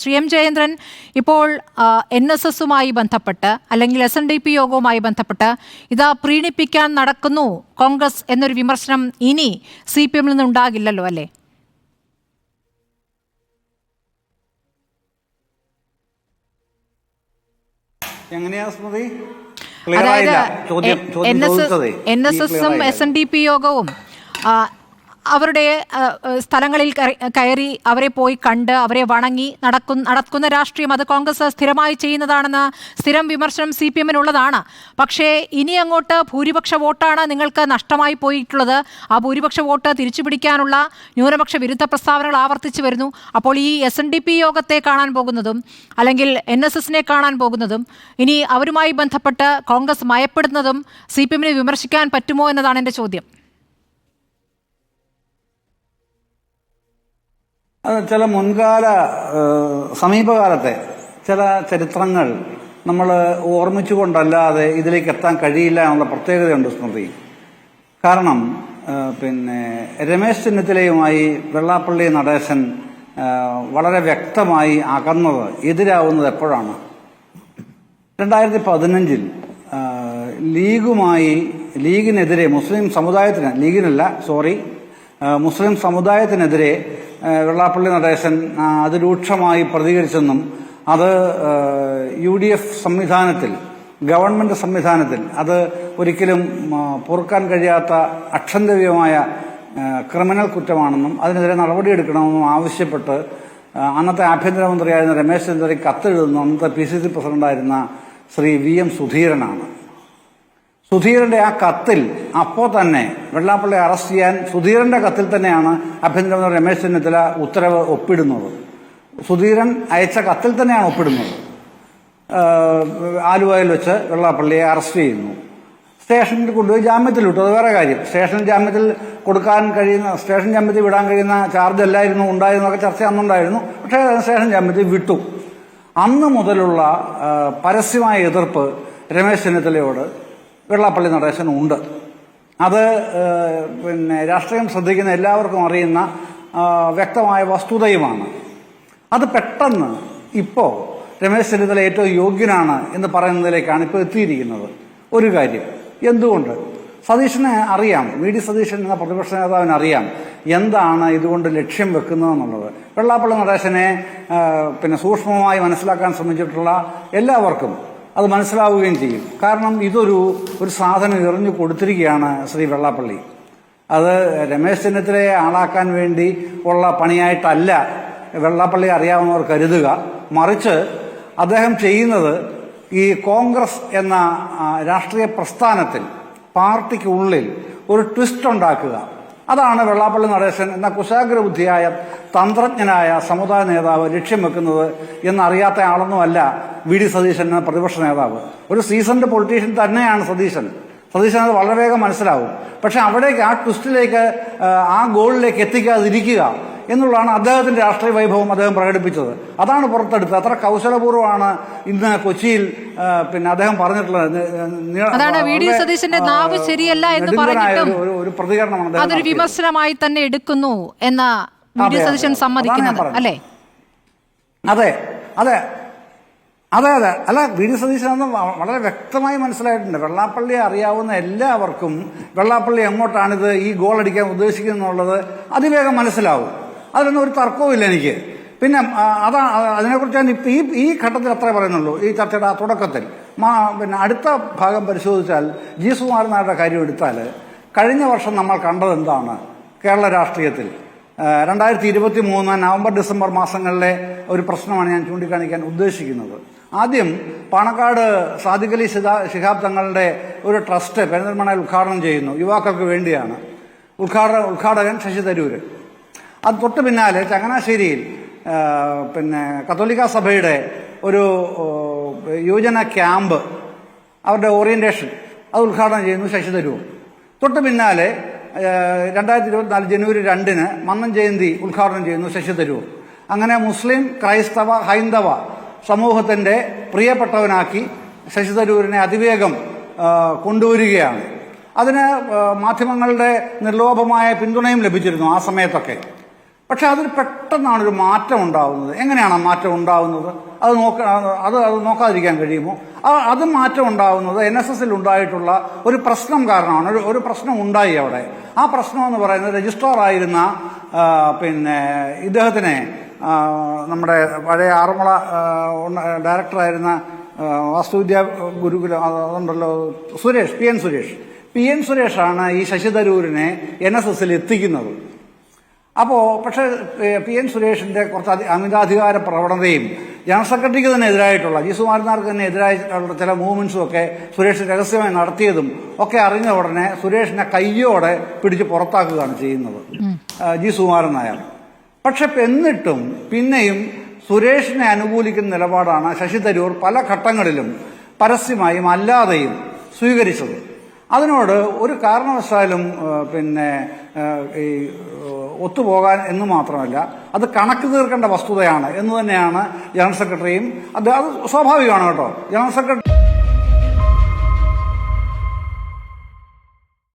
Shri M Jayendran, ഇപ്പോൾ NSSുമായി ബന്ധപ്പെട്ട് അല്ലെങ്കിൽ SNDP യോഗവുമായി ബന്ധപ്പെട്ട് ഇതാ പ്രീണിപ്പിക്കാൻ നടക്കുന്നു കോൺഗ്രസ് എന്നൊരു വിമർശനം ഇനി CPM-ൽ നിന്നുണ്ടാകില്ലല്ലോ അല്ലേ? അതായത് NSSും SNDP യോഗവും അവരുടെ സ്ഥലങ്ങളിൽ കയറി അവരെ പോയി കണ്ട് അവരെ വണങ്ങി നടക്കുന്ന രാഷ്ട്രീയം അത് കോൺഗ്രസ് സ്ഥിരമായി ചെയ്യുന്നതാണെന്ന സ്ഥിരം വിമർശനം CPM-നുള്ളതാണ്. പക്ഷേ ഇനി അങ്ങോട്ട് ഭൂരിപക്ഷ വോട്ടാണ് നിങ്ങൾക്ക് നഷ്ടമായി പോയിട്ടുള്ളത്. ആ ഭൂരിപക്ഷ വോട്ട് തിരിച്ചുപിടിക്കാനുള്ള ന്യൂനപക്ഷ വിരുദ്ധ പ്രസ്താവനകൾ ആവർത്തിച്ചു വരുന്നു. അപ്പോൾ ഈ SNDP യോഗത്തെ കാണാൻ പോകുന്നതും അല്ലെങ്കിൽ NSSനെ കാണാൻ പോകുന്നതും ഇനി അവരുമായി ബന്ധപ്പെട്ട് കോൺഗ്രസ് മയപ്പെടുന്നതും CPM-നെ വിമർശിക്കാൻ പറ്റുമോ എന്നതാണ് എൻ്റെ ചോദ്യം. ചില മുൻകാല സമീപകാലത്തെ ചില ചരിത്രങ്ങൾ നമ്മൾ ഓർമ്മിച്ചുകൊണ്ടല്ലാതെ ഇതിലേക്ക് എത്താൻ കഴിയില്ല എന്നുള്ള പ്രത്യേകതയുണ്ട് സ്മൃതി. കാരണം രമേശ് ചെന്നിത്തലയുമായി വെള്ളാപ്പള്ളി നടേശൻ വളരെ വ്യക്തമായി അകന്നത് എതിരാവുന്നത് എപ്പോഴാണ്? 2015 ലീഗിനെതിരെ മുസ്ലിം സമുദായത്തിനെതിരെ വെള്ളാപ്പള്ളി നടേശൻ അതിരൂക്ഷമായി പ്രതികരിച്ചെന്നും അത് UDF സംവിധാനത്തിൽ, ഗവൺമെന്റ് സംവിധാനത്തിൽ അത് ഒരിക്കലും പൊറുക്കാൻ കഴിയാത്ത അക്ഷന്തവ്യമായ ക്രിമിനൽ കുറ്റമാണെന്നും അതിനെതിരെ നടപടിയെടുക്കണമെന്നും ആവശ്യപ്പെട്ട് അന്നത്തെ ആഭ്യന്തരമന്ത്രിയായിരുന്ന രമേശ് ചെന്നിത്തലയ്ക്ക് കത്തെഴുതുന്ന അന്നത്തെ PCC പ്രസിഡന്റായിരുന്ന ശ്രീ VM സുധീരനാണ്. സുധീരന്റെ ആ കത്തിൽ അപ്പോൾ തന്നെ വെള്ളാപ്പള്ളി അറസ്റ്റ് ചെയ്യാൻ സുധീരന്റെ കത്തിൽ തന്നെയാണ് ആഭ്യന്തരമന്ത്രി രമേശ് ചെന്നിത്തല ഉത്തരവ് ഒപ്പിടുന്നത്. സുധീരൻ അയച്ച കത്തിൽ തന്നെയാണ് ഒപ്പിടുന്നത്. ആലുവയിൽ വെച്ച് വെള്ളാപ്പള്ളിയെ അറസ്റ്റ് ചെയ്യുന്നു. സ്റ്റേഷനിൽ കൊണ്ടുപോയി ജാമ്യത്തിൽ വിട്ടു. അത് വേറെ കാര്യം. സ്റ്റേഷൻ ജാമ്യത്തിൽ വിടാൻ കഴിയുന്ന ചാർജ് അല്ലായിരുന്നു ഉണ്ടായിരുന്നൊക്കെ ചർച്ച അന്നുണ്ടായിരുന്നു. പക്ഷേ സ്റ്റേഷൻ ജാമ്യത്തിൽ വിട്ടു. അന്ന് മുതലുള്ള പരസ്യമായ എതിർപ്പ് രമേശ് ചെന്നിത്തലയോട് വെള്ളാപ്പള്ളി നടേശനുണ്ട്. അത് രാഷ്ട്രീയം ശ്രദ്ധിക്കുന്ന എല്ലാവർക്കും അറിയുന്ന വ്യക്തമായ വസ്തുതയുമാണ്. അത് പെട്ടെന്ന് ഇപ്പോൾ രമേശ് ചെന്നിത്തല ഏറ്റവും യോഗ്യനാണ് എന്ന് പറയുന്നതിലേക്കാണ് ഇപ്പോൾ എത്തിയിരിക്കുന്നത്. ഒരു കാര്യം, എന്തുകൊണ്ട്? സതീശനെ അറിയാം, VD സതീശൻ എന്ന പ്രതിപക്ഷ നേതാവിന് അറിയാം എന്താണ് ഇതുകൊണ്ട് ലക്ഷ്യം വെക്കുന്നതെന്നുള്ളത്. വെള്ളാപ്പള്ളി നടേശനെ സൂക്ഷ്മമായി മനസ്സിലാക്കാൻ ശ്രമിച്ചിട്ടുള്ള എല്ലാവർക്കും അത് മനസ്സിലാവുകയും ചെയ്യും. കാരണം ഇതൊരു സാധനം എറിഞ്ഞു കൊടുത്തിരിക്കുകയാണ് ശ്രീ വെള്ളാപ്പള്ളി. അത് രമേശ് ചെന്നിത്തലയെ ആളാക്കാൻ വേണ്ടി ഉള്ള പണിയായിട്ടല്ല വെള്ളാപ്പള്ളി അറിയാവുന്നവർ കരുതുക. മറിച്ച് അദ്ദേഹം ചെയ്യുന്നത് ഈ കോൺഗ്രസ് എന്ന രാഷ്ട്രീയ പ്രസ്ഥാനത്തിൽ, പാർട്ടിക്ക് ഉള്ളിൽ ഒരു ട്വിസ്റ്റ് ഉണ്ടാക്കുക. അതാണ് വെള്ളാപ്പള്ളി നടേശൻ എന്ന കുശാഗ്രബുദ്ധിയായ തന്ത്രജ്ഞനായ സമുദായ നേതാവ് ലക്ഷ്യം വെക്കുന്നത് എന്നറിയാത്ത ആളൊന്നുമല്ല VD സതീശൻ എന്ന പ്രതിപക്ഷ നേതാവ്. ഒരു സീസൺഡ് പൊളിറ്റീഷ്യൻ തന്നെയാണ് സതീശൻ അത് വളരെ വേഗം മനസ്സിലാവും. പക്ഷെ അവിടേക്ക്, ആ ട്വിസ്റ്റിലേക്ക്, ആ ഗോളിലേക്ക് എത്തിക്കാതിരിക്കുക എന്നുള്ളതാണ് അദ്ദേഹത്തിന്റെ രാഷ്ട്രീയ വൈഭവം അദ്ദേഹം പ്രകടിപ്പിച്ചത്. അതാണ് പുറത്തെടുത്തത്. അത്ര കൗശലപൂർവ്വമാണ് ഇന്ന് കൊച്ചിയിൽ അദ്ദേഹം പറഞ്ഞിട്ടുള്ളത്. അതാണ് VD സതീശന്റെ നാവ് ശരിയല്ല എന്ന് പറഞ്ഞിട്ടും ഒരു പ്രതികരണമാണ് അതൊരു വിമർശനമായി തന്നെ എടുക്കുന്നു എന്ന VD സതീശൻ സമ്മതിക്കുന്നത് അല്ലേ? അതെ അതെ അതെ അതെ അല്ല, VD സതീശനെന്ന് വളരെ വ്യക്തമായി മനസ്സിലായിട്ടുണ്ട്. വെള്ളാപ്പള്ളിയെ അറിയാവുന്ന എല്ലാവർക്കും വെള്ളാപ്പള്ളി എങ്ങോട്ടാണിത് ഈ ഗോൾ അടിക്കാൻ ഉദ്ദേശിക്കുന്നുള്ളത് അതിവേഗം മനസ്സിലാവും. അതിലൊന്നും ഒരു തർക്കവുമില്ല എനിക്ക്. പിന്നെ അതിനെക്കുറിച്ച് ഞാൻ ഈ ഘട്ടത്തിൽ അത്രേ പറയുന്നുള്ളൂ. ഈ ചർച്ചയുടെ ആ തുടക്കത്തിൽ അടുത്ത ഭാഗം പരിശോധിച്ചാൽ G. സുകുമാരൻ നായരുടെ കാര്യം എടുത്താൽ, കഴിഞ്ഞ വർഷം നമ്മൾ കണ്ടത് എന്താണ് കേരള രാഷ്ട്രീയത്തിൽ? 2023 നവംബർ ഡിസംബർ മാസങ്ങളിലെ ഒരു പ്രശ്നമാണ് ഞാൻ ചൂണ്ടിക്കാണിക്കാൻ ഉദ്ദേശിക്കുന്നത്. ആദ്യം പാണക്കാട് സാദിഖ് അലി ശിഹാബ് തങ്ങളുടെ ഒരു ട്രസ്റ്റ് പെരിന്തൽമണ്ണയിൽ ഉദ്ഘാടനം ചെയ്യുന്നു. യുവാക്കൾക്ക് വേണ്ടിയാണ്. ഉദ്ഘാടകൻ ശശി തരൂര്. അത് തൊട്ട് പിന്നാലെ ചങ്ങനാശ്ശേരിയിൽ കത്തോലിക്ക സഭയുടെ ഒരു യുവജന ക്യാമ്പ്, അവരുടെ ഓറിയന്റേഷൻ, അത് ഉദ്ഘാടനം ചെയ്യുന്നു ശശി തരൂർ. തൊട്ട് പിന്നാലെ 2024 ജനുവരി 2 മന്നം ജയന്തി ഉദ്ഘാടനം ചെയ്യുന്നു ശശി തരൂർ. അങ്ങനെ മുസ്ലിം, ക്രൈസ്തവ, ഹൈന്ദവ സമൂഹത്തിന്റെ പ്രിയപ്പെട്ടവനാക്കി ശശി തരൂരിനെ അതിവേഗം കൊണ്ടുവരികയാണ്. അതിന് മാധ്യമങ്ങളുടെ നിർലോഭമായ പിന്തുണയും ലഭിച്ചിരുന്നു ആ സമയത്തൊക്കെ. പക്ഷെ അതിൽ പെട്ടെന്നാണ് ഒരു മാറ്റം ഉണ്ടാവുന്നത്. എങ്ങനെയാണ് ആ മാറ്റം ഉണ്ടാവുന്നത്? അത് നോക്കാതിരിക്കാൻ കഴിയുമോ? അത് മാറ്റം ഉണ്ടാവുന്നത് NSS ഉണ്ടായിട്ടുള്ള ഒരു പ്രശ്നം കാരണമാണ്. ഒരു പ്രശ്നം ഉണ്ടായി അവിടെ. ആ പ്രശ്നം എന്ന് പറയുന്നത് രജിസ്ട്രാർ ആയിരുന്ന ഇദ്ദേഹത്തിനെ നമ്മുടെ പഴയ ആറന്മുള ഡയറക്ടറായിരുന്ന വാസ്തുവിദ്യാ ഗുരുകുലം അതുണ്ടല്ലോ സുരേഷ്, പി എൻ സുരേഷാണ് ഈ ശശി തരൂരിനെ NSS എത്തിക്കുന്നത്. പക്ഷേ പി എൻ സുരേഷിന്റെ കുറച്ച് അമിതാധികാര പ്രവണതയും ജനറൽ സെക്രട്ടറിക്ക് തന്നെ എതിരായിട്ടുള്ള ജി സുകുമാരനാർക്ക് തന്നെ എതിരായിട്ടുള്ള ചില മൂവ്മെന്റ്സും ഒക്കെ സുരേഷ് രഹസ്യമായി നടത്തിയതും ഒക്കെ അറിഞ്ഞ ഉടനെ സുരേഷിനെ കയ്യോടെ പിടിച്ച് പുറത്താക്കുകയാണ് ചെയ്യുന്നത് ജി സുകുമാരൻ നായർ. പക്ഷെ എന്നിട്ടും പിന്നെയും സുരേഷിനെ അനുകൂലിക്കുന്ന നിലപാടാണ് ശശി തരൂർ പല ഘട്ടങ്ങളിലും പരസ്യമായും അല്ലാതെയും സ്വീകരിച്ചത്. അതിനോട് ഒരു കാരണവശാലും ഈ ഒത്തുപോകാൻ എന്ന് മാത്രമല്ല, അത് കണക്ക് തീർക്കേണ്ട വസ്തുതയാണ് എന്ന് തന്നെയാണ് ജനറൽ സെക്രട്ടറിയും അത് സ്വാഭാവികമാണ് കേട്ടോ. General secretary